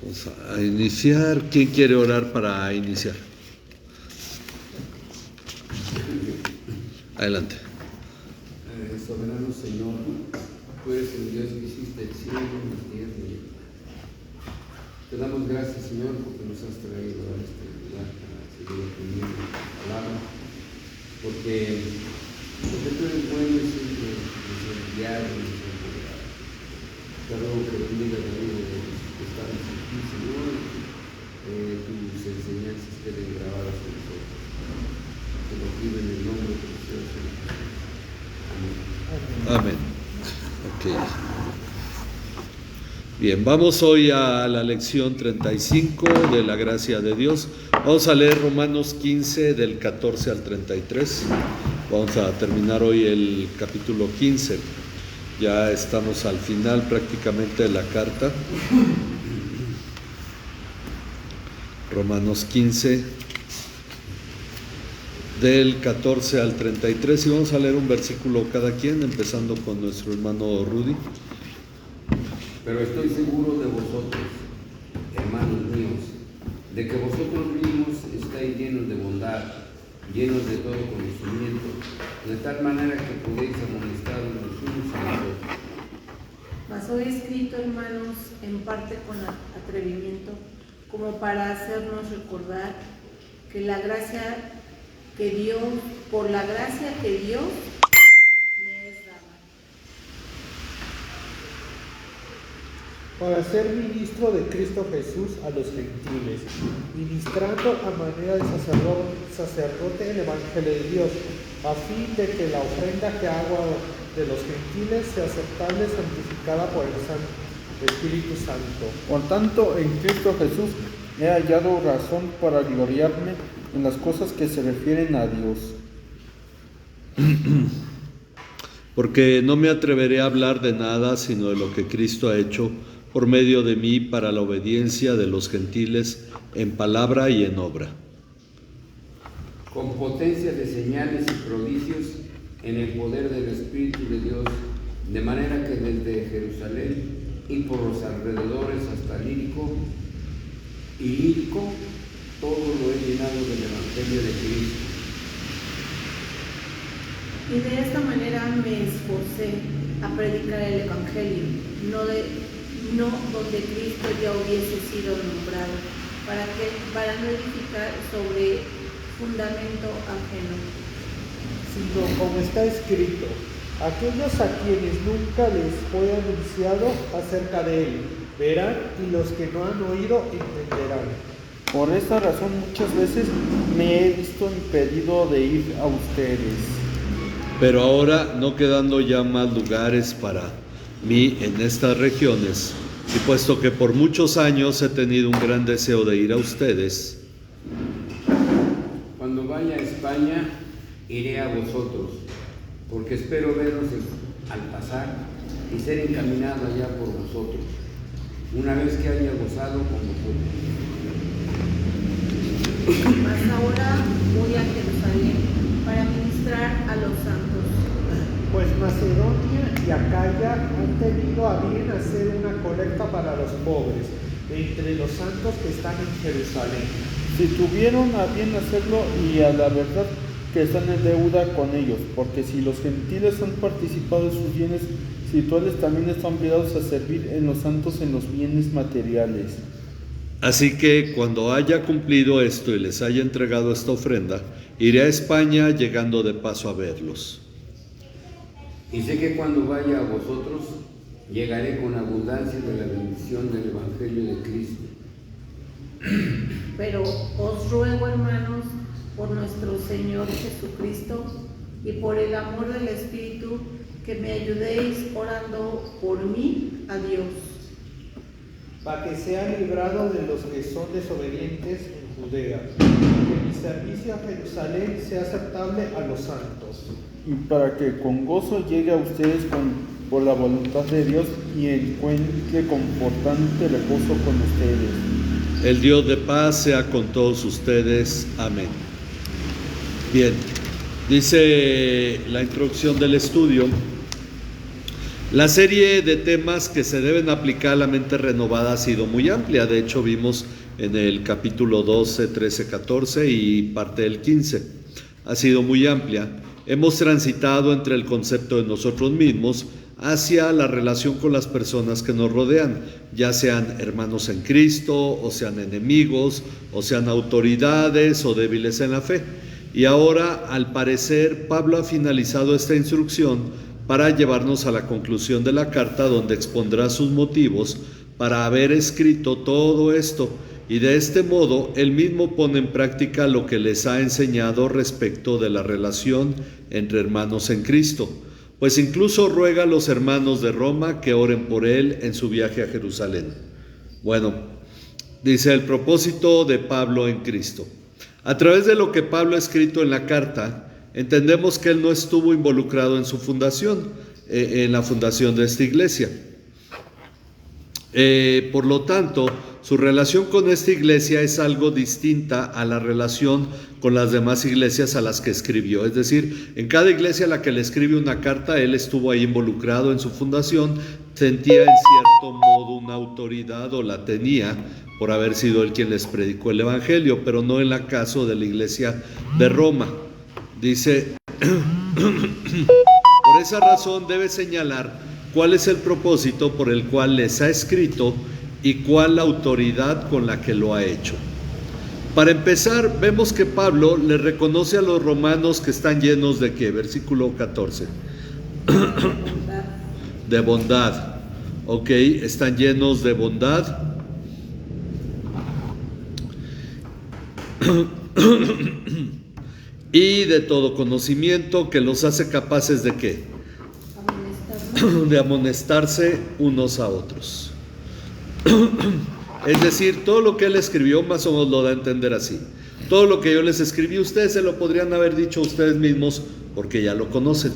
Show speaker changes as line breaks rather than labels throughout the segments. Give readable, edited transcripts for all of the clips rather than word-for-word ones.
Vamos a iniciar. ¿Quién quiere orar para iniciar? Adelante.
Soberano Señor, tú eres el Dios que hiciste el cielo, la tierra y el mar. Te damos gracias, Señor, porque nos has traído a este lugar para seguir aprendiendo tu palabra, porque tú eres bueno y siempre nos has guiado y nos has ayudado. Te ruego que bendiga la vida de los que estamos aquí, Señor, tus enseñanzas queden grabadas en nosotros. Te lo pido en el nombre de Jesús. Amén.
Amén. Ok. Bien, vamos hoy a la lección 35 de la gracia de Dios. Vamos a leer Romanos 15 del 14 al 33. Vamos a terminar hoy el capítulo 15. Ya estamos al final prácticamente de la carta. Romanos 15 del 14 al 33, y vamos a leer un versículo cada quien, empezando con nuestro hermano Rudy.
Pero estoy seguro de vosotros, hermanos míos, de que vosotros mismos estáis llenos de bondad, llenos de todo conocimiento, de tal manera que podéis amonestar los unos a los otros.
Mas hoy he escrito, hermanos, en parte con atrevimiento, como para hacernos recordar que la gracia que Dios, por la gracia que Dios me es dada,
para ser ministro de Cristo Jesús a los gentiles, ministrando a manera de sacerdote el Evangelio de Dios, a fin de que la ofrenda que hago de los gentiles sea aceptable, santificada por el Espíritu Santo.
Por tanto, en Cristo Jesús he hallado razón para gloriarme en las cosas que se refieren a Dios.
Porque no me atreveré a hablar de nada sino de lo que Cristo ha hecho por medio de mí para la obediencia de los gentiles en palabra y en obra.
Con potencia de señales y prodigios en el poder del Espíritu de Dios, de manera que desde Jerusalén y por los alrededores hasta Ilírico, todo lo he llenado del Evangelio de Cristo.
y de esta manera me esforcé a predicar el Evangelio, no donde Cristo ya hubiese sido nombrado, para no edificar sobre fundamento ajeno,
Sino como está escrito, aquellos a quienes nunca les fue anunciado acerca de él, verán, y los que no han oído entenderán.
Por esta razón muchas veces me he visto impedido de ir a ustedes.
Pero ahora, no quedando ya más lugares para mí en estas regiones, y puesto que por muchos años he tenido un gran deseo de ir a ustedes,
Cuando vaya a España, iré a vosotros, porque espero veros al pasar y ser encaminado allá por vosotros, una vez que haya gozado con vosotros.
mas ahora voy a Jerusalén para ministrar a los santos.
Pues Macedonia y Acaya han tenido a bien hacer una colecta para los pobres, de entre los santos que están en Jerusalén.
Si tuvieron a bien hacerlo, y a la verdad que están en deuda con ellos, porque si los gentiles han participado de sus bienes espirituales, también están obligados a servir en los santos en los bienes materiales.
así que cuando haya cumplido esto y les haya entregado esta ofrenda, iré a España llegando de paso a verlos.
Y sé que cuando vaya a vosotros, llegaré con abundancia de la bendición del Evangelio de Cristo.
Pero os ruego, hermanos, por nuestro Señor Jesucristo y por el amor del Espíritu, que me ayudéis orando por mí a Dios,
para que sea librado de los que son desobedientes en Judea, que mi servicio a Jerusalén sea aceptable a los santos.
Y para que con gozo llegue a ustedes por la voluntad de Dios y encuentre confortante reposo con ustedes.
El Dios de paz sea con todos ustedes. Amén. Bien, dice la introducción del estudio: La serie de temas que se deben aplicar a la mente renovada ha sido muy amplia. De hecho, vimos en el capítulo 12, 13, 14 y parte del 15. Ha sido muy amplia. Hemos transitado entre el concepto de nosotros mismos hacia la relación con las personas que nos rodean, ya sean hermanos en Cristo, o sean enemigos, o sean autoridades o débiles en la fe. Y ahora, al parecer, Pablo ha finalizado esta instrucción para llevarnos a la conclusión de la carta, donde expondrá sus motivos para haber escrito todo esto, y de este modo él mismo pone en práctica lo que les ha enseñado respecto de la relación entre hermanos en Cristo, pues incluso ruega a los hermanos de Roma que oren por él en su viaje a Jerusalén. Bueno, dice el propósito de Pablo en Cristo. A través de lo que Pablo ha escrito en la carta, entendemos que él no estuvo involucrado en su fundación, en la fundación de esta iglesia. Por lo tanto, su relación con esta iglesia es algo distinta a la relación con las demás iglesias a las que escribió. Es decir, en cada iglesia a la que le escribe una carta, él estuvo ahí involucrado en su fundación, sentía en cierto modo una autoridad, o la tenía, por haber sido él quien les predicó el evangelio, pero no en el caso de la iglesia de Roma. Dice, por esa razón debe señalar cuál es el propósito por el cual les ha escrito y cuál la autoridad con la que lo ha hecho. Para empezar, vemos que Pablo le reconoce a los romanos que están llenos de ¿qué? Versículo 14. De bondad. Ok, están llenos de bondad. Y de todo conocimiento, que los hace capaces de ¿qué? De amonestarse unos a otros. Es decir, todo lo que él escribió más o menos lo da a entender así. Todo lo que yo les escribí, ustedes se lo podrían haber dicho ustedes mismos porque ya lo conocen.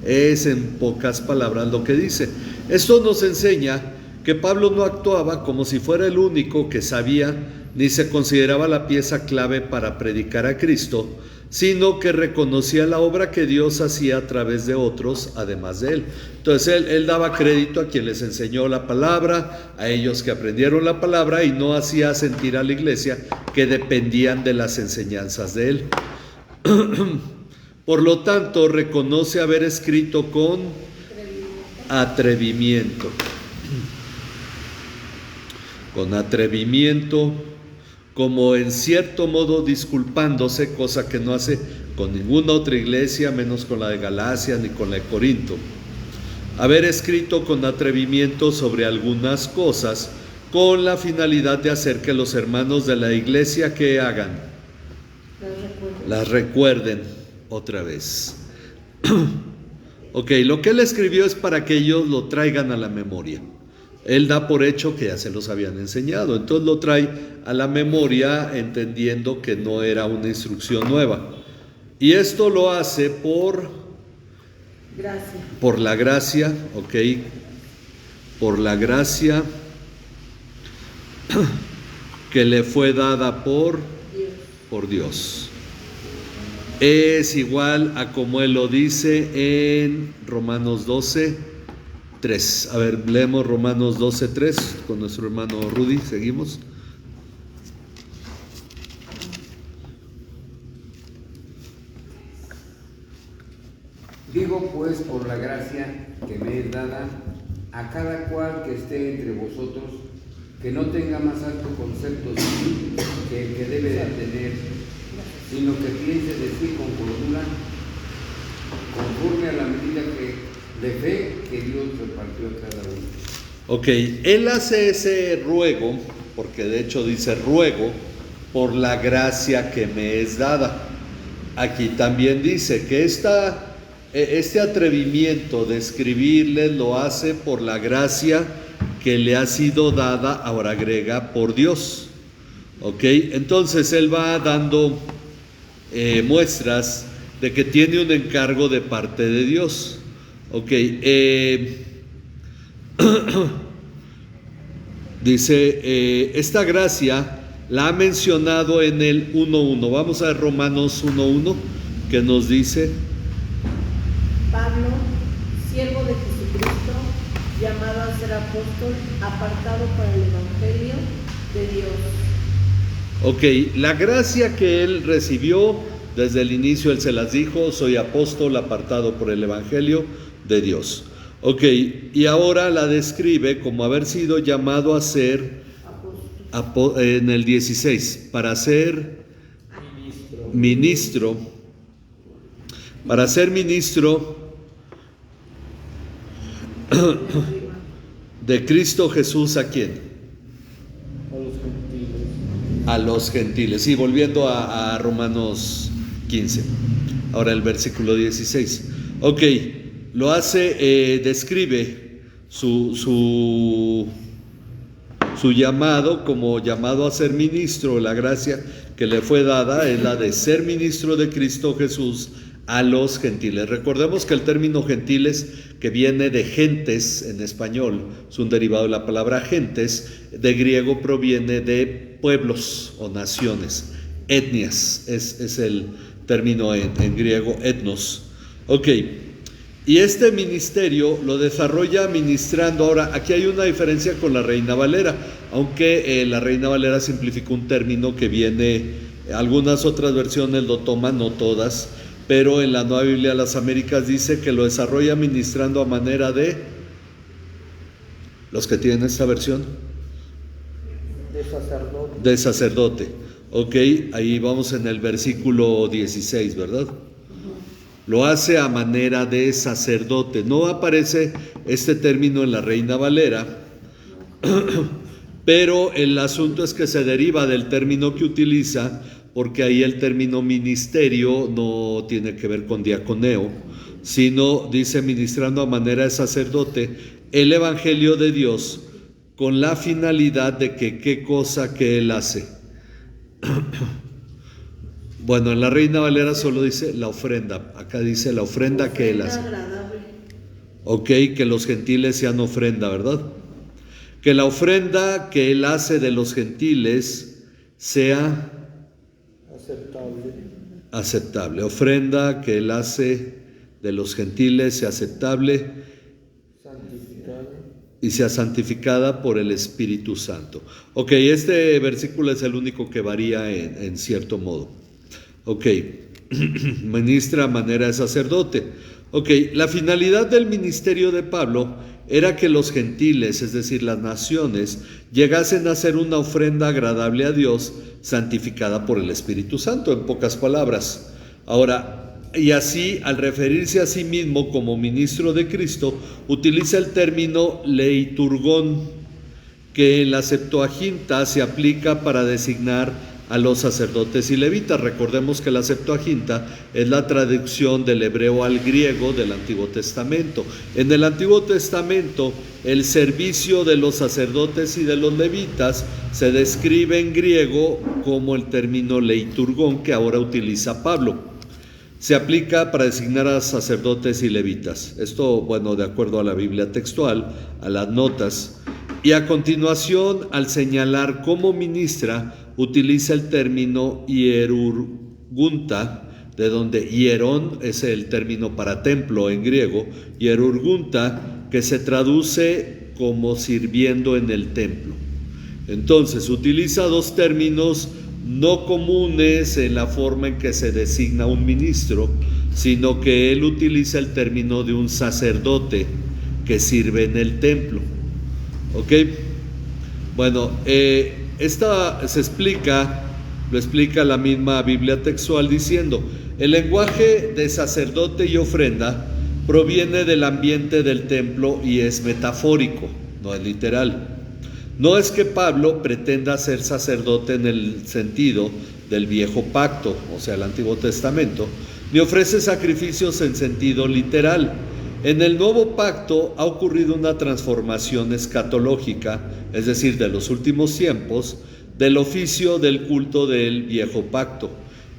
Es en pocas palabras lo que dice. Esto nos enseña que Pablo no actuaba como si fuera el único que sabía ni se consideraba la pieza clave para predicar a Cristo, sino que reconocía la obra que Dios hacía a través de otros, además de él. Entonces él daba crédito a quien les enseñó la palabra, a ellos que aprendieron la palabra, y no hacía sentir a la iglesia que dependían de las enseñanzas de él. Por lo tanto, reconoce haber escrito con atrevimiento. Con atrevimiento, como en cierto modo disculpándose, cosa que no hace con ninguna otra iglesia, menos con la de Galacia ni con la de Corinto. Haber escrito con atrevimiento sobre algunas cosas con la finalidad de hacer que los hermanos de la iglesia que hagan, las recuerden otra vez. Ok, lo que él escribió es para que ellos lo traigan a la memoria. Él da por hecho que ya se los habían enseñado, entonces lo trae a la memoria entendiendo que no era una instrucción nueva. Y esto lo hace por la gracia, ok, por la gracia que le fue dada por Dios. Es igual a como él lo dice en Romanos 12. 3. A ver, leemos Romanos 12:3 con nuestro hermano Rudy, seguimos.
Digo pues, por la gracia que me es dada, a cada cual que esté entre vosotros, que no tenga más alto concepto de sí que el que debe de tener, sino que piense de sí con cordura, conforme a la medida de fe que Dios repartió a cada uno.
Ok, él hace ese ruego, porque de hecho dice ruego, por la gracia que me es dada. Aquí también dice que este atrevimiento de escribirles lo hace por la gracia que le ha sido dada, ahora agrega, por Dios. Ok, entonces él va dando muestras de que tiene un encargo de parte de Dios. Ok, dice, esta gracia la ha mencionado en el 1:1. Vamos a ver Romanos 1:1, que nos dice:
Pablo, siervo de Jesucristo, apóstol apartado para el Evangelio de Dios.
Ok, la gracia que él recibió desde el inicio, él se las dijo: soy apóstol apartado por el Evangelio de Dios. Ok, y ahora la describe como haber sido llamado a ser, en el 16, para ser ministro, para ser ministro de Cristo Jesús. ¿A quién?
A los gentiles.
A los gentiles. Y volviendo a Romanos 15, ahora el versículo 16. Ok, lo hace, describe su llamado como llamado a ser ministro. La gracia que le fue dada es la de ser ministro de Cristo Jesús a los gentiles. Recordemos que el término gentiles, que viene de gentes en español, es un derivado de la palabra gentes, de griego proviene de pueblos o naciones, etnias, es el término en griego, etnos. Ok, y este ministerio lo desarrolla ministrando. Ahora, aquí hay una diferencia con la Reina Valera, aunque la Reina Valera simplificó un término que viene, algunas otras versiones lo toman, no todas, pero en la Nueva Biblia de las Américas dice que lo desarrolla ministrando a manera de, los que tienen esta versión,
De sacerdote.
de sacerdote. Ok, ahí vamos en el versículo 16, ¿verdad? Lo hace a manera de sacerdote. No aparece este término en la Reina Valera, pero el asunto es que se deriva del término que utiliza, porque ahí el término ministerio no tiene que ver con diaconeo, sino dice ministrando a manera de sacerdote el Evangelio de Dios, con la finalidad de que qué cosa que él hace. Bueno, en la Reina Valera solo dice la ofrenda, acá dice la ofrenda que él hace.
Agradable.
Ok, que los gentiles sean ofrenda, ¿verdad? Que la ofrenda que él hace de los gentiles sea aceptable. Ofrenda que él hace de los gentiles sea aceptable y sea santificada por el Espíritu Santo. Ok, este versículo es el único que varía en cierto modo. Ok, ministra a manera de sacerdote. Ok, la finalidad del ministerio de Pablo era que los gentiles, es decir, las naciones, llegasen a hacer una ofrenda agradable a Dios, santificada por el Espíritu Santo, en pocas palabras. Ahora, y así, al referirse a sí mismo como ministro de Cristo, utiliza el término leiturgón, que en la Septuaginta se aplica para designar a los sacerdotes y levitas. Recordemos que la Septuaginta es la traducción del hebreo al griego del Antiguo Testamento. En el Antiguo Testamento, el servicio de los sacerdotes y de los levitas se describe en griego como el término leiturgón que ahora utiliza Pablo. Se aplica para designar a sacerdotes y levitas. Esto, bueno, de acuerdo a la Biblia textual, a las notas. Y a continuación, al señalar cómo ministra, utiliza el término hierurgunta, de donde hierón es el término para templo en griego, hierurgunta, que se traduce como sirviendo en el templo. Entonces, utiliza dos términos no comunes en la forma en que se designa un ministro, sino que él utiliza el término de un sacerdote que sirve en el templo. ¿Ok? Bueno, esta lo explica la misma Biblia textual diciendo: el lenguaje de sacerdote y ofrenda proviene del ambiente del templo y es metafórico, no es literal. No es que Pablo pretenda ser sacerdote en el sentido del viejo pacto, o sea, el Antiguo Testamento, ni ofrece sacrificios en sentido literal. En el nuevo pacto ha ocurrido una transformación escatológica, es decir, de los últimos tiempos, del oficio del culto del viejo pacto,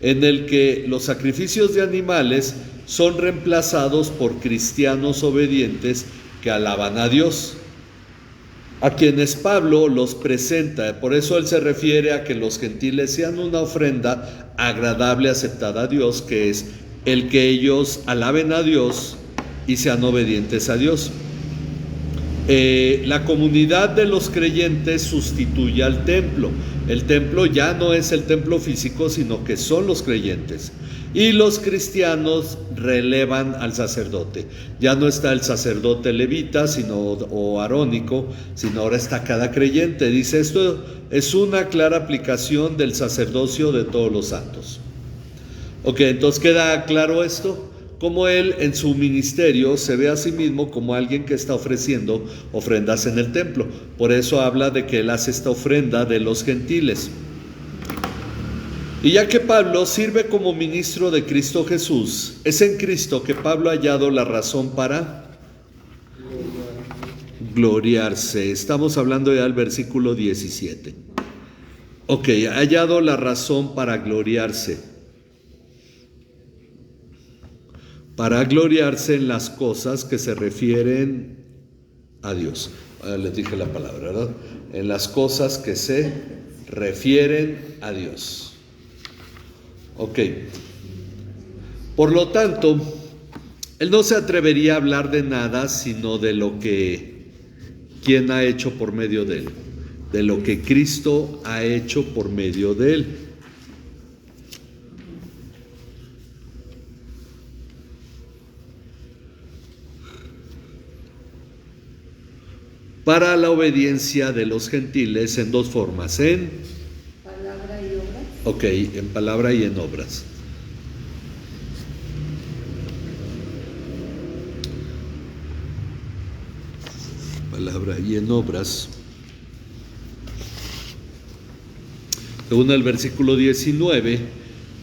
en el que los sacrificios de animales son reemplazados por cristianos obedientes que alaban a Dios, a quienes Pablo los presenta. Por eso él se refiere a que los gentiles sean una ofrenda agradable, aceptada a Dios, que es el que ellos alaben a Dios y sean obedientes a Dios. La comunidad de los creyentes sustituye al templo. El templo ya no es el templo físico, sino que son los creyentes. Y los cristianos relevan al sacerdote. Ya no está el sacerdote levita o arónico, sino ahora está cada creyente. Dice, esto es una clara aplicación del sacerdocio de todos los santos. Ok, entonces queda claro esto. Como él en su ministerio se ve a sí mismo como alguien que está ofreciendo ofrendas en el templo. Por eso habla de que él hace esta ofrenda de los gentiles. Y ya que Pablo sirve como ministro de Cristo Jesús, es en Cristo que Pablo ha hallado la razón para gloriarse. Estamos hablando ya del versículo 17. Ok, ha hallado la razón para gloriarse. Para gloriarse en las cosas que se refieren a Dios. Les dije la palabra, ¿verdad? En las cosas que se refieren a Dios. Ok. Por lo tanto, él no se atrevería a hablar de nada sino de lo que quien ha hecho por medio de él, de lo que Cristo ha hecho por medio de él. Para la obediencia de los gentiles en dos formas, en
palabra y obras.
Ok, en palabra y en obras. Palabra y en obras. Según el versículo 19,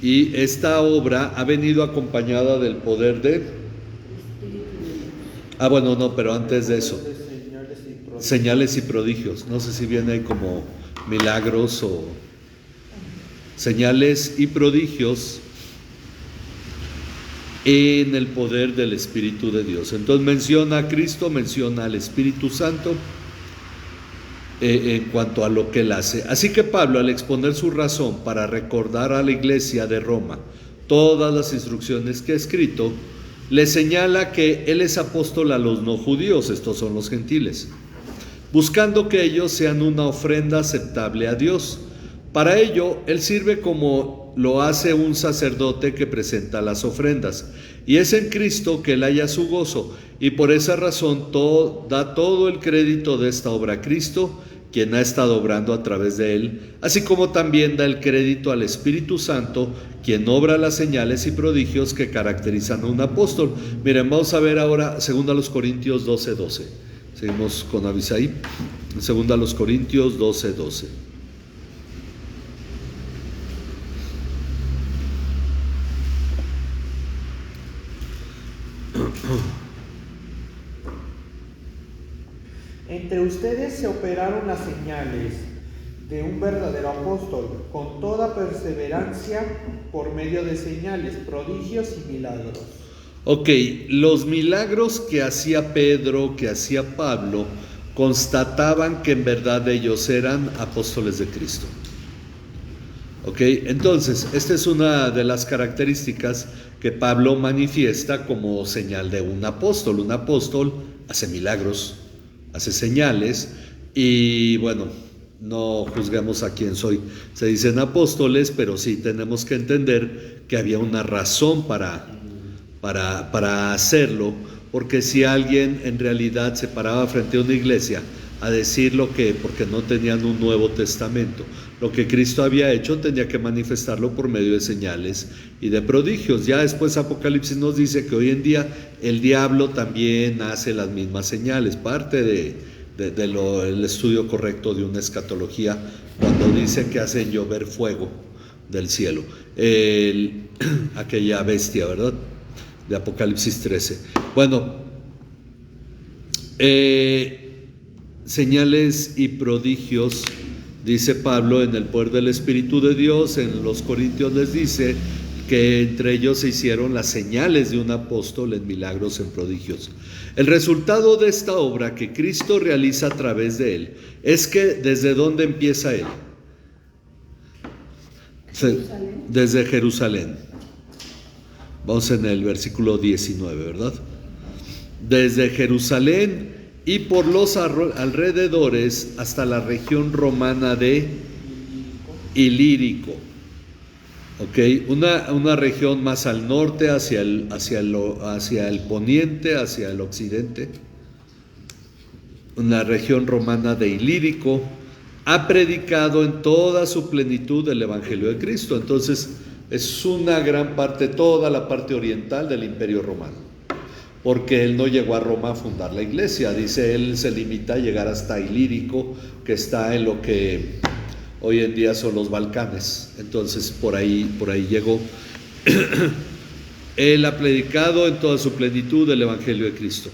y esta obra ha venido acompañada del poder de... bueno, no, pero antes de eso. Señales y prodigios. No sé si viene ahí como milagros o señales y prodigios en el poder del Espíritu de Dios. Entonces menciona a Cristo, menciona al Espíritu Santo en cuanto a lo que él hace. Así que Pablo, al exponer su razón para recordar a la iglesia de Roma todas las instrucciones que ha escrito, le señala que él es apóstol a los no judíos, estos son los gentiles, buscando que ellos sean una ofrenda aceptable a Dios. Para ello, él sirve como lo hace un sacerdote que presenta las ofrendas, y es en Cristo que él halla su gozo, y por esa razón da todo el crédito de esta obra a Cristo, quien ha estado obrando a través de él, así como también da el crédito al Espíritu Santo, quien obra las señales y prodigios que caracterizan a un apóstol. Miren, vamos a ver ahora 2 Corintios 12:12. Seguimos con Abisai. 2 Corintios 12:12.
Entre ustedes se operaron las señales de un verdadero apóstol, con toda perseverancia por medio de señales, prodigios y milagros.
Ok, los milagros que hacía Pedro, que hacía Pablo, constataban que en verdad ellos eran apóstoles de Cristo. Ok, entonces, esta es una de las características que Pablo manifiesta como señal de un apóstol. Un apóstol hace milagros, hace señales, y bueno, no juzguemos a quién soy. Se dicen apóstoles, pero sí tenemos que entender que había una razón para hacerlo, porque si alguien en realidad se paraba frente a una iglesia a decir porque no tenían un Nuevo Testamento, lo que Cristo había hecho tenía que manifestarlo por medio de señales y de prodigios. Ya después Apocalipsis nos dice que hoy en día el diablo también hace las mismas señales, parte del estudio correcto de una escatología, cuando dice que hacen llover fuego del cielo, aquella bestia, ¿verdad?, de Apocalipsis 13. Bueno, señales y prodigios, dice Pablo, en el poder del Espíritu de Dios. En los Corintios les dice que entre ellos se hicieron las señales de un apóstol en milagros, en prodigios. El resultado de esta obra que Cristo realiza a través de él es que ¿desde dónde empieza él? Desde Jerusalén. Vamos en el versículo 19, ¿verdad? Desde Jerusalén y por los alrededores hasta la región romana de Ilírico. Okay, una región más al norte, hacia el poniente, hacia el occidente, una región romana de Ilírico, ha predicado en toda su plenitud el Evangelio de Cristo. Entonces es una gran parte, toda la parte oriental del Imperio Romano, porque él no llegó a Roma a fundar la iglesia. Dice, él se limita a llegar hasta Ilírico, que está en lo que hoy en día son los Balcanes. Entonces por ahí llegó. Él ha predicado en toda su plenitud el Evangelio de Cristo.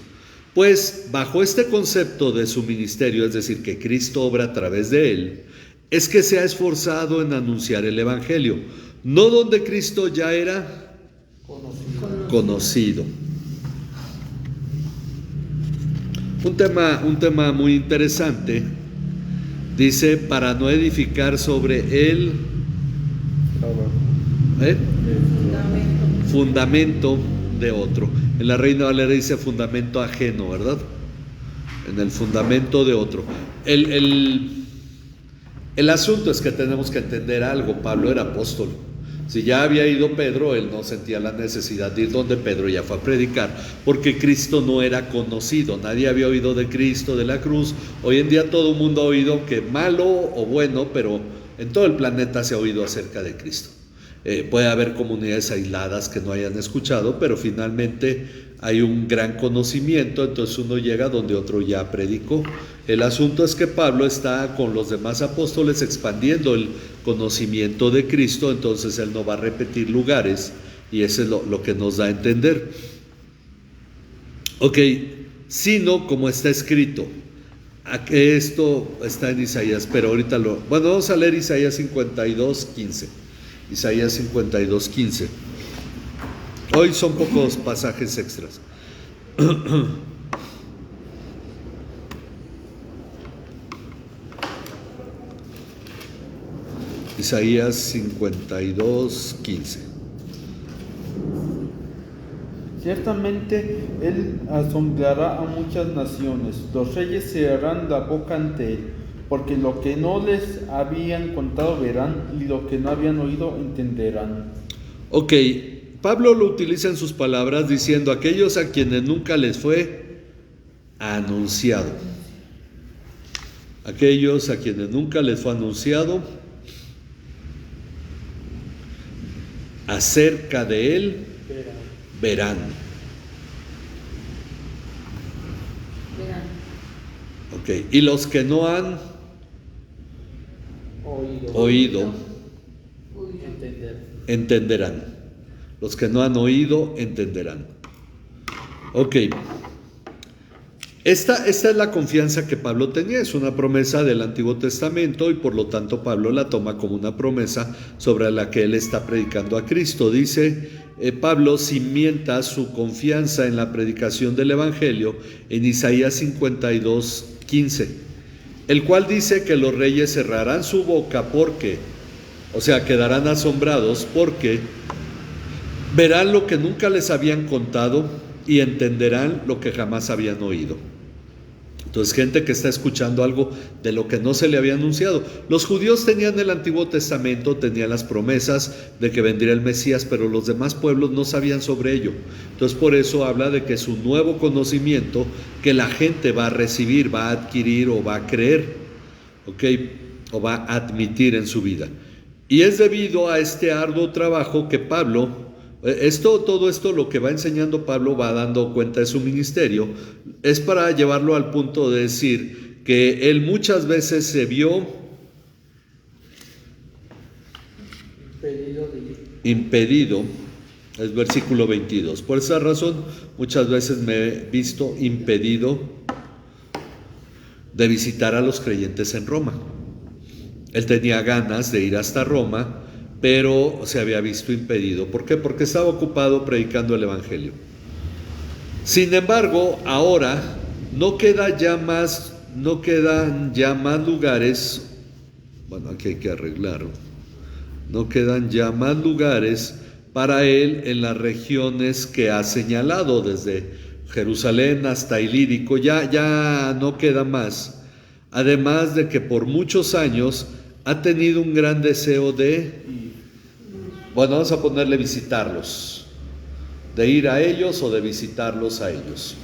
Pues bajo este concepto de su ministerio, es decir, que Cristo obra a través de él, es que se ha esforzado en anunciar el Evangelio, no donde Cristo ya era conocido. Un tema muy interesante. Dice, para no edificar sobre él fundamento de otro. En la Reina Valera dice fundamento ajeno, ¿verdad? En el fundamento de otro. El asunto es que tenemos que entender algo. Pablo era apóstol. Si ya había ido Pedro, él no sentía la necesidad de ir donde Pedro ya fue a predicar, porque Cristo no era conocido. Nadie había oído de Cristo, de la cruz. Hoy en día todo el mundo ha oído, que malo o bueno, pero en todo el planeta se ha oído acerca de Cristo. Puede haber comunidades aisladas que no hayan escuchado, pero finalmente hay un gran conocimiento. Entonces uno llega donde otro ya predicó. El asunto es que Pablo está con los demás apóstoles expandiendo el conocimiento de Cristo. Entonces él no va a repetir lugares, y eso es lo que nos da a entender. Ok, sino como está escrito. Esto está en Isaías, pero ahorita bueno, vamos a leer Isaías 52:15. Isaías 52:15. Hoy son pocos pasajes extras. Isaías 52:15.
Ciertamente él asombrará a muchas naciones, los reyes cerrarán la boca ante él, porque lo que no les habían contado verán, y lo que no habían oído entenderán. Ok,
Pablo lo utiliza en sus palabras diciendo, aquellos a quienes nunca les fue anunciado. Aquellos a quienes nunca les fue anunciado acerca de él verán. Ok, y los que no han oído entenderán. Los que no han oído entenderán. Ok. Esta es la confianza que Pablo tenía. Es una promesa del Antiguo Testamento, y por lo tanto Pablo la toma como una promesa sobre la que él está predicando a Cristo. Dice Pablo cimienta su confianza en la predicación del Evangelio en Isaías 52:15, el cual dice que los reyes cerrarán su boca porque, o sea, quedarán asombrados porque verán lo que nunca les habían contado y entenderán lo que jamás habían oído. Entonces, gente que está escuchando algo de lo que no se le había anunciado. Los judíos tenían el Antiguo Testamento, tenían las promesas de que vendría el Mesías, pero los demás pueblos no sabían sobre ello. Entonces, por eso habla de que es un nuevo conocimiento que la gente va a recibir, va a adquirir o va a creer, ¿ok? O va a admitir en su vida. Y es debido a este arduo trabajo que Pablo... todo esto lo que va enseñando Pablo, va dando cuenta de su ministerio, es para llevarlo al punto de decir que él muchas veces se vio impedido, es versículo 22, por esa razón muchas veces me he visto impedido de visitar a los creyentes en Roma. Él tenía ganas de ir hasta Roma, pero se había visto impedido. ¿Por qué? Porque estaba ocupado predicando el Evangelio. Sin embargo, ahora no quedan ya más lugares. Bueno, aquí hay que arreglarlo. No quedan ya más lugares para él en las regiones que ha señalado, desde Jerusalén hasta Ilírico, ya no queda más. Además de que por muchos años ha tenido un gran deseo de, bueno, vamos a ponerle visitarlos, de ir a ellos o de visitarlos a ellos.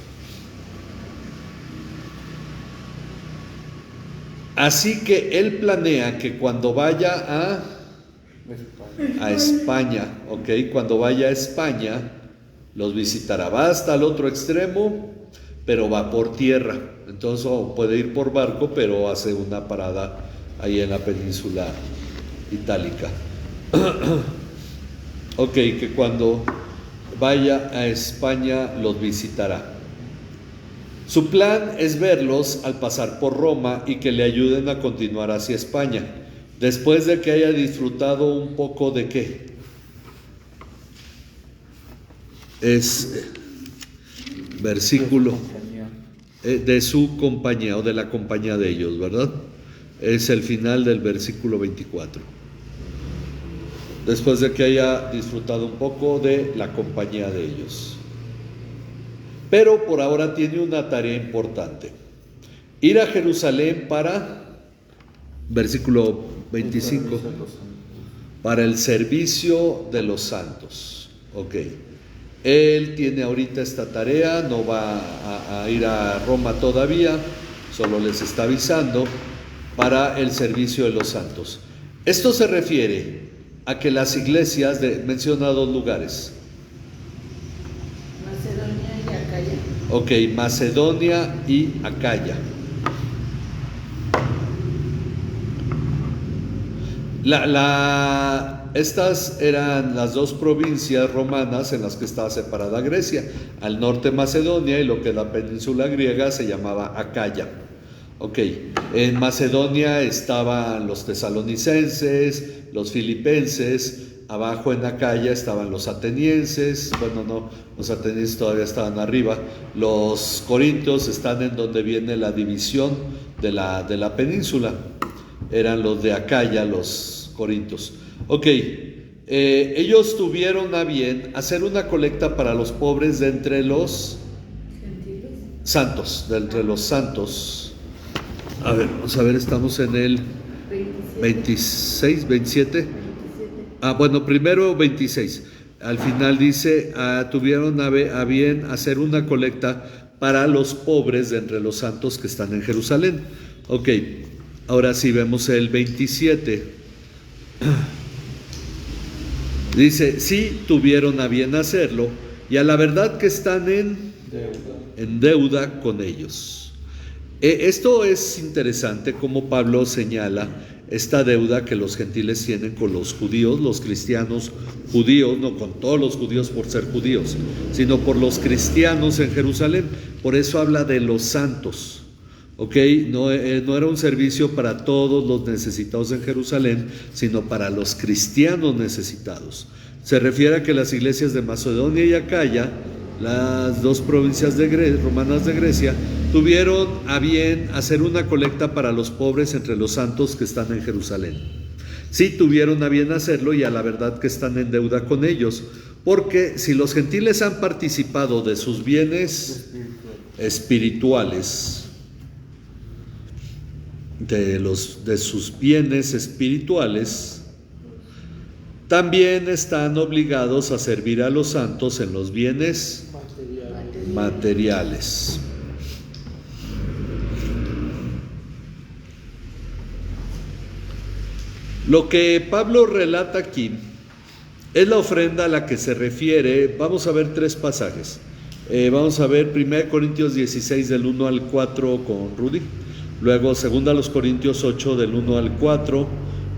Así que él planea que cuando vaya a España, ¿ok? Cuando vaya a España, los visitará. Va hasta el otro extremo, pero va por tierra. Entonces puede ir por barco, pero hace una parada ahí en la península itálica. Ok, que cuando vaya a España los visitará. Su plan es verlos al pasar por Roma y que le ayuden a continuar hacia España, después de que haya disfrutado un poco de ¿qué? Es versículo de su compañía o de la compañía de ellos, ¿verdad? Es el final del versículo 24. Después de que haya disfrutado un poco de la compañía de ellos. Pero por ahora tiene una tarea importante. Ir a Jerusalén para, versículo 25, para el servicio de los santos. Ok. Él tiene ahorita esta tarea, no va a ir a Roma todavía, solo les está avisando, para el servicio de los santos. Esto se refiere a que las iglesias, menciona dos lugares. Ok, Macedonia y Acaya. Estas eran las dos provincias romanas en las que estaba separada Grecia. Al norte Macedonia y lo que la península griega se llamaba Acaya. Ok, en Macedonia estaban los tesalonicenses, los filipenses. Abajo en Acaya estaban los atenienses, bueno, no, los atenienses todavía estaban arriba. Los corintios están en donde viene la división de la península. Eran los de Acaya, los corintios. Ok, ellos tuvieron a bien hacer una colecta para los pobres de entre los santos, de entre los santos. A ver, vamos a ver, estamos en el 26, 27. Bueno, primero 26. Al final dice, tuvieron a bien hacer una colecta para los pobres de entre los santos que están en Jerusalén. Ok, ahora sí vemos el 27. Dice, sí tuvieron a bien hacerlo y a la verdad que están en deuda con ellos. Esto es interesante como Pablo señala esta deuda que los gentiles tienen con los judíos, los cristianos judíos, no con todos los judíos por ser judíos, sino por los cristianos en Jerusalén. Por eso habla de los santos, ¿ok? No era un servicio para todos los necesitados en Jerusalén, sino para los cristianos necesitados. Se refiere a que las iglesias de Macedonia y Acaya, las dos provincias romanas de Grecia, tuvieron a bien hacer una colecta para los pobres entre los santos que están en Jerusalén. Sí tuvieron a bien hacerlo y a la verdad que están en deuda con ellos, porque si los gentiles han participado de sus bienes espirituales, de sus bienes espirituales, también están obligados a servir a los santos en los bienes materiales. Lo que Pablo relata aquí es la ofrenda a la que se refiere. Vamos a ver tres pasajes. Vamos a ver 1 Corintios 16 del 1 al 4 con Rudy, luego 2 Corintios 8 del 1 al 4,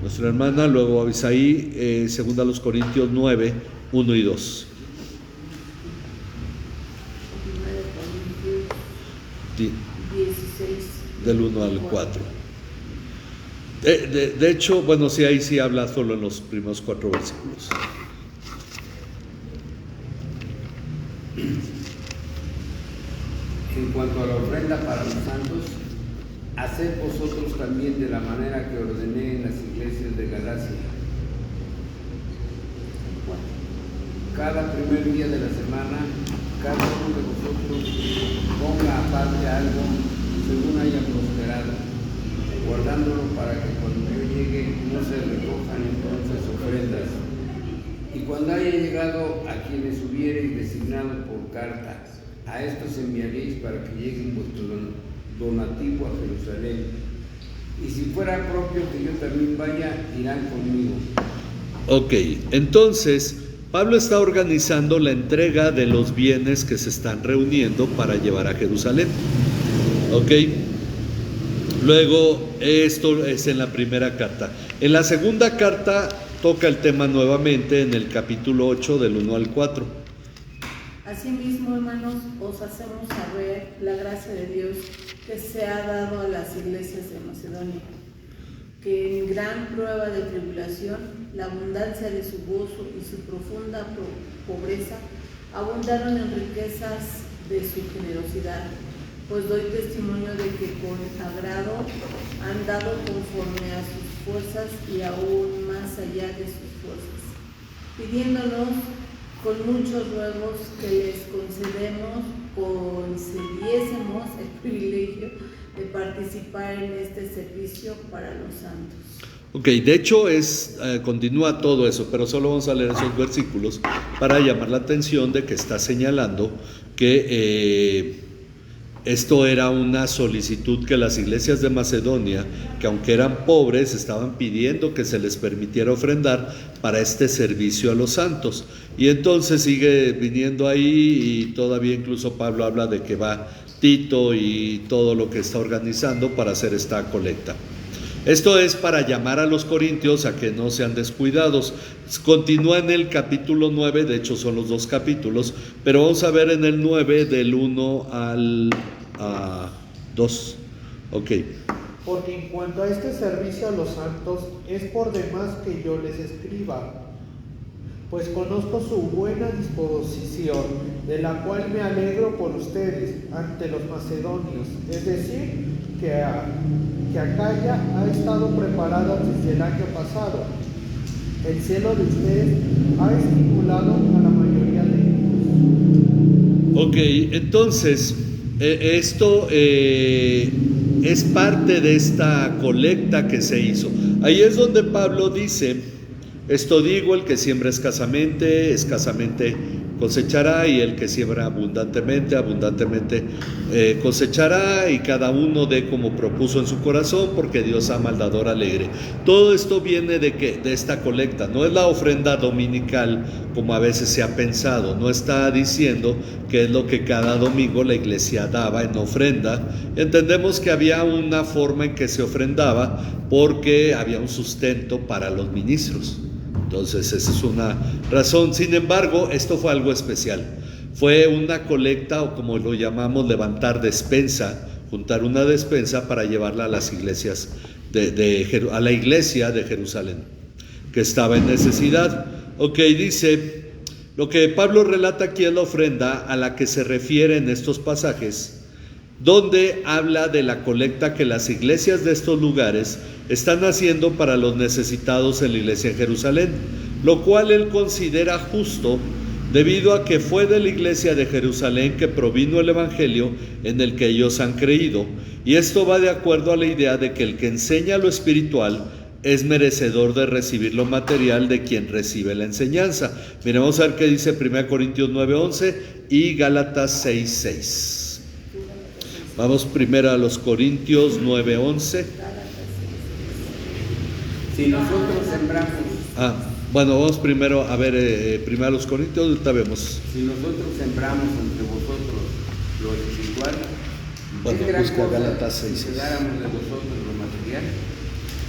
nuestra hermana, luego Abisaí, 2 Corintios 9, 1 y 2. Del 1 al 4. De hecho, bueno, sí, ahí sí habla solo en los primeros 4 versículos.
En cuanto a la ofrenda para los santos, haced vosotros también de la manera que ordené en las iglesias de Galacia. Cada primer día de la semana cada uno de vosotros ponga aparte algo según haya prosperado, guardándolo para que cuando yo llegue no se recojan entonces ofrendas. Y cuando haya llegado a quienes hubiereis designado por carta, a estos enviaréis para que lleguen vuestro donativo a Jerusalén. Y si fuera propio que yo también vaya, irán conmigo.
Ok, entonces Pablo está organizando la entrega de los bienes que se están reuniendo para llevar a Jerusalén. Ok, luego esto es en la primera carta. En la segunda carta toca el tema nuevamente en el capítulo 8 del 1 al 4.
Asimismo, hermanos, os hacemos saber la gracia de Dios que se ha dado a las iglesias de Macedonia, que en gran prueba de tribulación, la abundancia de su gozo y su profunda pobreza abundaron en riquezas de su generosidad, pues doy testimonio de que con agrado han dado conforme a sus fuerzas y aún más allá de sus fuerzas, pidiéndonos con muchos ruegos que les concediésemos el privilegio de participar en este servicio para los santos.
Ok, de hecho continúa todo eso, pero solo vamos a leer esos versículos para llamar la atención de que está señalando que esto era una solicitud que las iglesias de Macedonia, que aunque eran pobres, estaban pidiendo que se les permitiera ofrendar para este servicio a los santos. Y entonces sigue viniendo ahí y todavía incluso Pablo habla de que va Tito y todo lo que está organizando para hacer esta colecta. Esto es para llamar a los corintios a que no sean descuidados. Continúa en el capítulo 9, de hecho son los dos capítulos, pero vamos a ver en el 9 del 1 al 2. Ok.
Porque en cuanto a este servicio a los santos, es por demás que yo les escriba, pues conozco su buena disposición, de la cual me alegro por ustedes ante los macedonios, es decir, que Acaya ha estado preparada desde el año pasado. El celo de ustedes ha estimulado a la mayoría de ellos. Ok,
entonces, esto es parte de esta colecta que se hizo. Ahí es donde Pablo dice: esto digo, el que siembra escasamente cosechará, y el que siembra abundantemente cosechará, y cada uno dé como propuso en su corazón, porque Dios ama al dador alegre. Todo esto viene de esta colecta, no es la ofrenda dominical como a veces se ha pensado, no está diciendo que es lo que cada domingo la iglesia daba en ofrenda. Entendemos que había una forma en que se ofrendaba porque había un sustento para los ministros. Entonces esa es una razón. Sin embargo, esto fue algo especial. Fue una colecta, o como lo llamamos, levantar despensa, juntar una despensa para llevarla a las iglesias a la iglesia de Jerusalén, que estaba en necesidad. Ok, dice, lo que Pablo relata aquí es la ofrenda a la que se refiere en estos pasajes, donde habla de la colecta que las iglesias de estos lugares están haciendo para los necesitados en la iglesia en Jerusalén, lo cual él considera justo debido a que fue de la iglesia de Jerusalén que provino el evangelio en el que ellos han creído, y esto va de acuerdo a la idea de que el que enseña lo espiritual es merecedor de recibir lo material de quien recibe la enseñanza. Miremos a ver qué dice 1 Corintios 9:11 y Gálatas 6:6. Vamos primero a los Corintios 9:11.
Si nosotros sembramos.
Bueno, vamos primero a ver, primero a los Corintios, ahorita vemos.
Si nosotros sembramos entre vosotros lo espiritual,
bueno,
¿qué gran
busca
cosa
Gálatas 6:6.
si dáramos de vosotros lo material?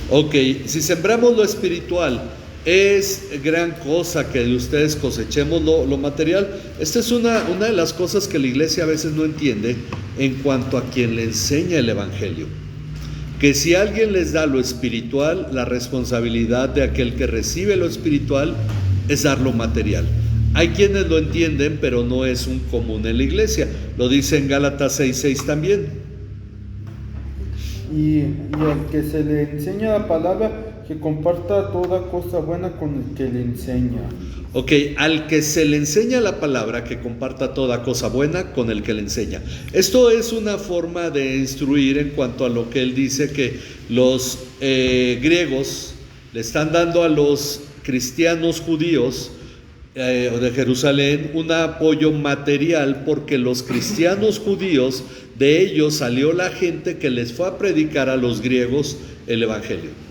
Ok, si sembramos lo espiritual, es gran cosa que de ustedes cosechemos lo material. Esta es una de las cosas que la iglesia a veces no entiende en cuanto a quien le enseña el evangelio. Que si alguien les da lo espiritual, la responsabilidad de aquel que recibe lo espiritual es dar lo material. Hay quienes lo entienden, pero no es un común en la iglesia. Lo dice en Gálatas 6:6 también.
Y el que se le enseña la palabra que comparta toda cosa buena con el que le enseña.
Ok, al que se le enseña la palabra, que comparta toda cosa buena con el que le enseña. Esto es una forma de instruir en cuanto a lo que él dice que los griegos le están dando a los cristianos judíos de Jerusalén un apoyo material, porque los cristianos judíos, de ellos salió la gente que les fue a predicar a los griegos el evangelio.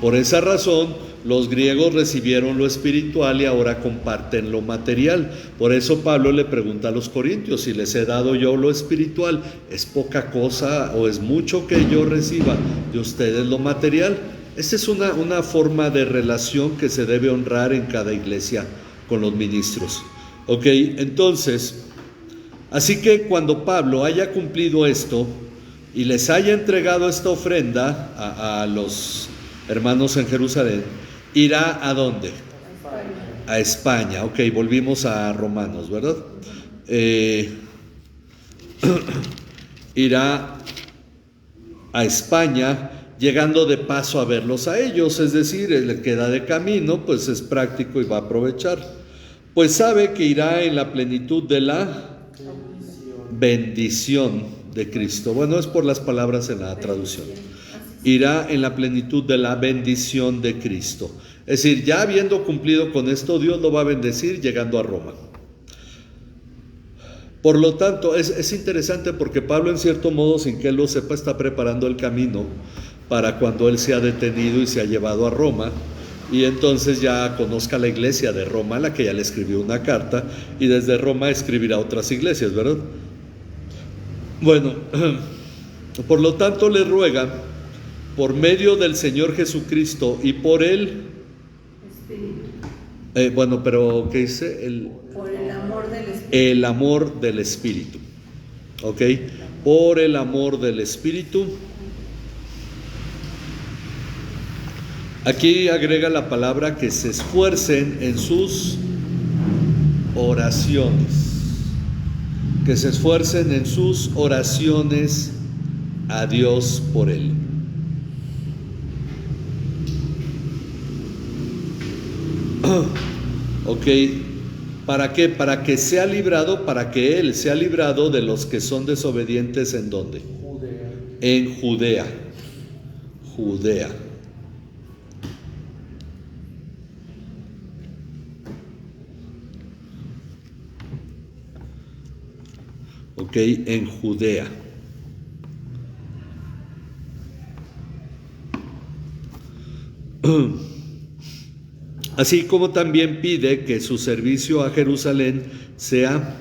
Por esa razón, los griegos recibieron lo espiritual y ahora comparten lo material. Por eso Pablo le pregunta a los corintios: si les he dado yo lo espiritual, ¿es poca cosa o es mucho que yo reciba de ustedes lo material? Esta es una forma de relación que se debe honrar en cada iglesia con los ministros. Ok, entonces, así que cuando Pablo haya cumplido esto y les haya entregado esta ofrenda a los hermanos en Jerusalén, irá ¿a dónde? A España. Ok, volvimos a Romanos, ¿verdad? Irá a España, llegando de paso a verlos a ellos, es decir, le queda de camino, pues es práctico y va a aprovechar. Pues sabe que irá en la plenitud de la bendición de Cristo. Bueno, es por las palabras en la traducción. Irá en la plenitud de la bendición de Cristo. Es decir, ya habiendo cumplido con esto, Dios lo va a bendecir llegando a Roma. Por lo tanto, es interesante porque Pablo, en cierto modo, sin que él lo sepa, está preparando el camino para cuando él sea detenido y sea llevado a Roma, y entonces ya conozca la iglesia de Roma, a la que ya le escribió una carta, y desde Roma escribirá a otras iglesias, ¿verdad? Bueno, por lo tanto le ruega, por medio del Señor Jesucristo y por él, pero ¿qué dice?
Por el amor del Espíritu.
El amor del Espíritu. ¿Ok? Por el amor del Espíritu. Aquí agrega la palabra que se esfuercen en sus oraciones. Que se esfuercen en sus oraciones a Dios por él. Ok, ¿para qué? Para que sea librado, para que él sea librado de los que son desobedientes. ¿En dónde?
Judea.
En Judea. Judea. Ok, en Judea. Así como también pide que su servicio a Jerusalén sea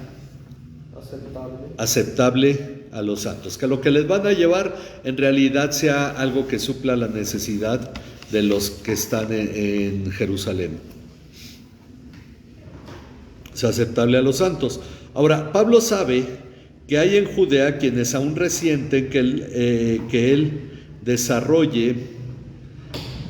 aceptable a los santos, que lo que les van a llevar en realidad sea algo que supla la necesidad de los que están en Jerusalén. Sea aceptable a los santos. Ahora, Pablo sabe que hay en Judea quienes aún resienten que él desarrolle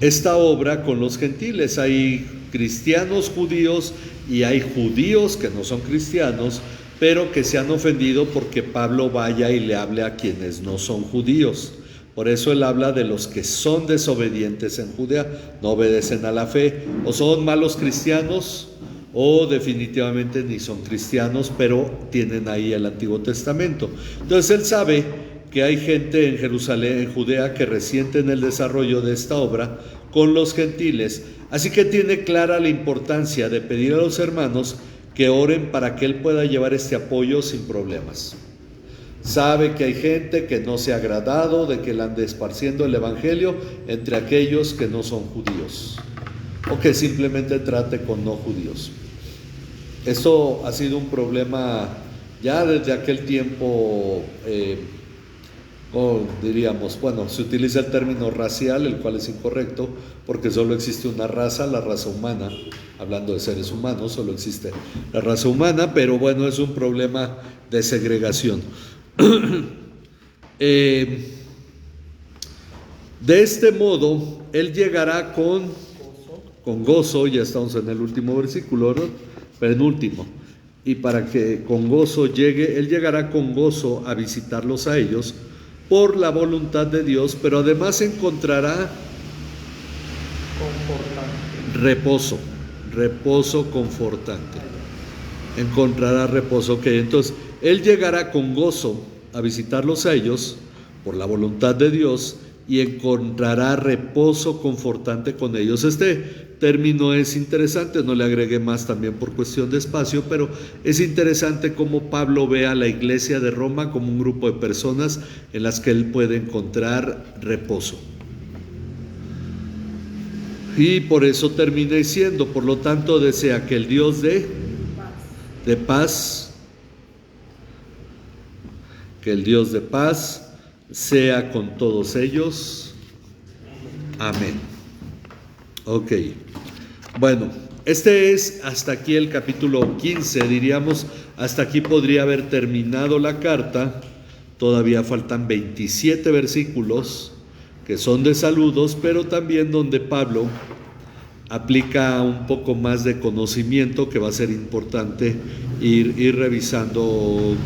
esta obra con los gentiles. Hay cristianos judíos y hay judíos que no son cristianos, pero que se han ofendido porque Pablo vaya y le hable a quienes no son judíos. Por eso él habla de los que son desobedientes en Judea, no obedecen a la fe, o son malos cristianos, o definitivamente ni son cristianos, pero tienen ahí el Antiguo Testamento. Entonces él sabe que hay gente en Jerusalén, en Judea, que resiente en el desarrollo de esta obra con los gentiles. Así que tiene clara la importancia de pedir a los hermanos que oren para que él pueda llevar este apoyo sin problemas. Sabe que hay gente que no se ha agradado de que él ande esparciendo el evangelio entre aquellos que no son judíos, o que simplemente trate con no judíos. Esto ha sido un problema ya desde aquel tiempo. Diríamos, bueno, se utiliza el término racial, el cual es incorrecto, porque solo existe una raza, la raza humana. Hablando de seres humanos, solo existe la raza humana, pero bueno, es un problema de segregación. De este modo, él llegará con gozo, ya estamos en el último versículo, ¿no? Penúltimo. Y para que con gozo llegue, él llegará con gozo a visitarlos a ellos por la voluntad de Dios, pero además encontrará
Confortante.
Reposo confortante. Encontrará reposo. Ok, entonces Él llegará con gozo a visitarlos a ellos por la voluntad de Dios y encontrará reposo confortante con ellos. Este término es interesante, no le agregué más también por cuestión de espacio, pero es interesante cómo Pablo ve a la iglesia de Roma como un grupo de personas en las que él puede encontrar reposo. Y por eso termina diciendo, por lo tanto desea que el Dios de paz, que el Dios de paz sea con todos ellos. Amén. Ok. Bueno, este es hasta aquí el capítulo 15, diríamos, hasta aquí podría haber terminado la carta. Todavía faltan 27 versículos que son de saludos, pero también donde Pablo aplica un poco más de conocimiento que va a ser importante ir revisando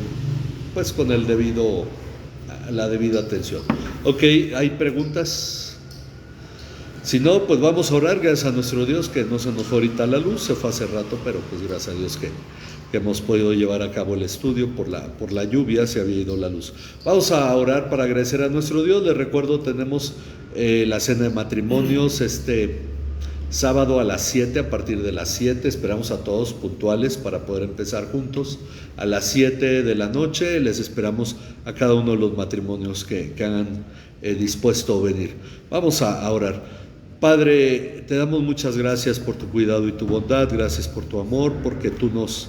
pues con la debida atención. Ok, ¿hay preguntas? Si no, pues vamos a orar. Gracias a nuestro Dios que no se nos fue ahorita la luz, se fue hace rato, pero pues gracias a Dios que hemos podido llevar a cabo el estudio. Por la lluvia se había ido la luz. Vamos a orar para agradecer a nuestro Dios. Les recuerdo, tenemos la cena de matrimonios este sábado a las 7, a partir de las 7, esperamos a todos puntuales para poder empezar juntos. A las 7 de la noche les esperamos a cada uno de los matrimonios que han dispuesto a venir. Vamos a orar. Padre, te damos muchas gracias por tu cuidado y tu bondad, gracias por tu amor, porque tú nos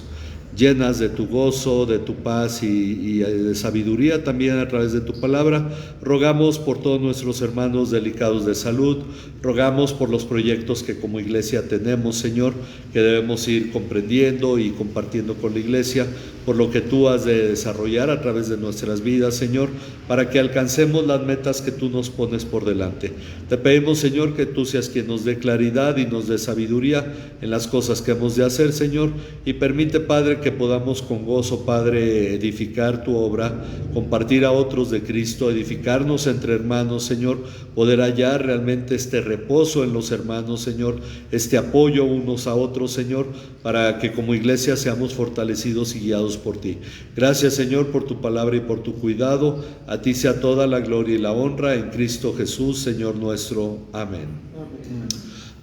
llenas de tu gozo, de tu paz y de sabiduría también a través de tu palabra. Rogamos por todos nuestros hermanos delicados de salud, rogamos por los proyectos que como iglesia tenemos, Señor, que debemos ir comprendiendo y compartiendo con la iglesia, por lo que tú has de desarrollar a través de nuestras vidas, Señor, para que alcancemos las metas que tú nos pones por delante. Te pedimos, Señor, que tú seas quien nos dé claridad y nos dé sabiduría en las cosas que hemos de hacer, Señor, y permite, Padre, que podamos con gozo, Padre, edificar tu obra, compartir a otros de Cristo, edificarnos entre hermanos, Señor, poder hallar realmente este reposo en los hermanos, Señor, este apoyo unos a otros, Señor, para que como iglesia seamos fortalecidos y guiados por ti. Gracias, Señor, por tu palabra y por tu cuidado. A ti sea toda la gloria y la honra en Cristo Jesús, Señor nuestro. Amén.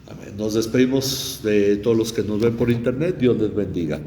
Amén. Nos despedimos de todos los que nos ven por internet. Dios les bendiga.